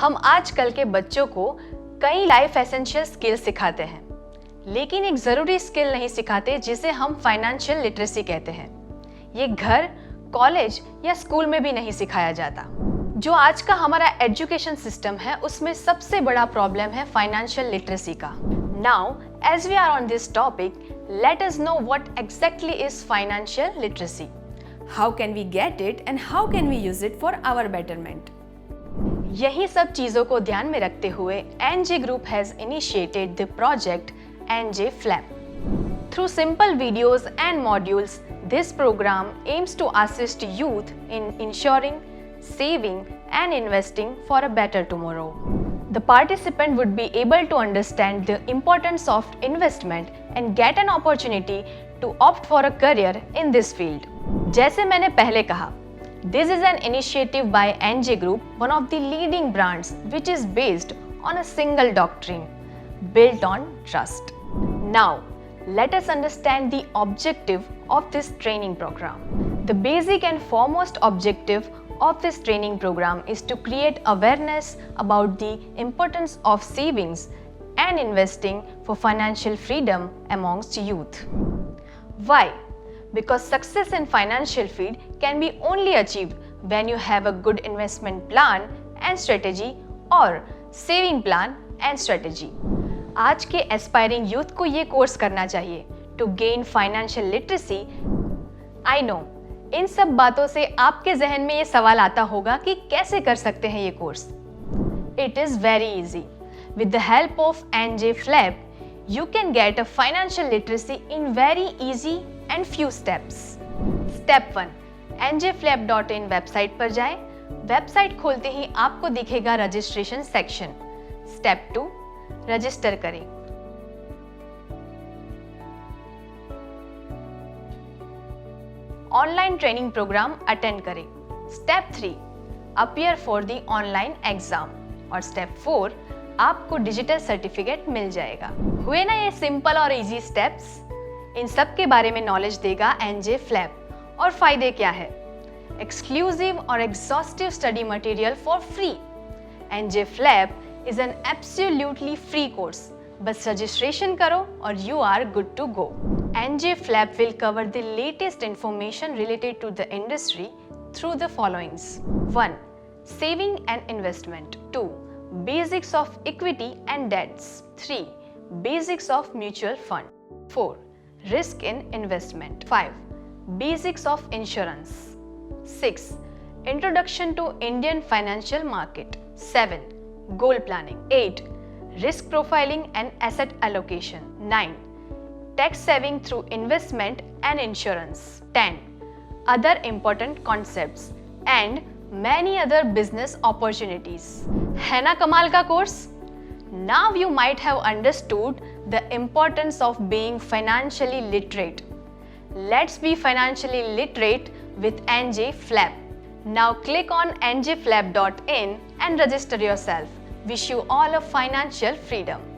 हम आजकल के बच्चों को कई लाइफ एसेंशियल स्किल सिखाते हैं, लेकिन एक ज़रूरी स्किल नहीं सिखाते जिसे हम फाइनेंशियल लिटरेसी कहते हैं। ये घर, कॉलेज या स्कूल में भी नहीं सिखाया जाता। जो आज का हमारा एजुकेशन सिस्टम है उसमें सबसे बड़ा प्रॉब्लम है फाइनेंशियल लिटरेसी का। Now as we are on this topic, let us know what exactly is financial literacy, how can we get it and how can we use it for our betterment. यही सब चीजों को ध्यान में रखते हुए NJ group has initiated the project NJ flap. Through simple videos and modules, this program aims to assist youth in ensuring, saving and investing for a better tomorrow. The participant would be able to understand the importance of investment and get an opportunity to opt for a career in this field. जैसे मैंने पहले कहा, this is an initiative by NJ Group, one of the leading brands which is based on a single doctrine, built on trust. Now, let us understand the objective of this training program. The basic and foremost objective of this training program is to create awareness about the importance of savings and investing for financial freedom amongst youth. Why? Because success in financial field can be only achieved when you have a good investment plan and strategy or saving plan and strategy. आज के aspiring youth को ये course करना चाहिए to gain financial literacy. I know, इन सब बातों से आपके जहन में ये सवाल आता होगा कि कैसे कर सकते हैं ये course. It is very easy. With the help of NJ flap, you can get a financial literacy in very easy and few steps. Step 1, njflap.in website पर जाएं। वेबसाइट खोलते ही आपको दिखेगा रजिस्ट्रेशन सेक्शन। स्टेप 2, रजिस्टर करें। Online training programme attend करें। Step 3, appear for the online exam. और step 4, आपको digital certificate मिल जाएगा। हुए ना ये सिंपल और इजी स्टेप्स? इन सब के बारे में नॉलेज देगा एनजे फ्लैप। और फायदे क्या है? एक्सक्लूसिव और exhaustive study material for free. NJ flap is an absolutely free course. बस रजिस्ट्रेशन करो और you are good to go. NJ flap will cover the latest information related to the industry through the followings. 1, saving and investment. 2, basics of equity and debts. 3, basics of mutual fund. 4, risk in investment. 5, basics of insurance. 6, introduction to Indian financial market. 7, goal planning. 8, risk profiling and asset allocation. 9, tax saving through investment and insurance. 10, other important concepts and many other business opportunities. है ना कमाल का course? Now you might have understood the importance of being financially literate. Let's be financially literate with NJ Flap. Now click on njflap.in and register yourself. Wish you all a financial freedom.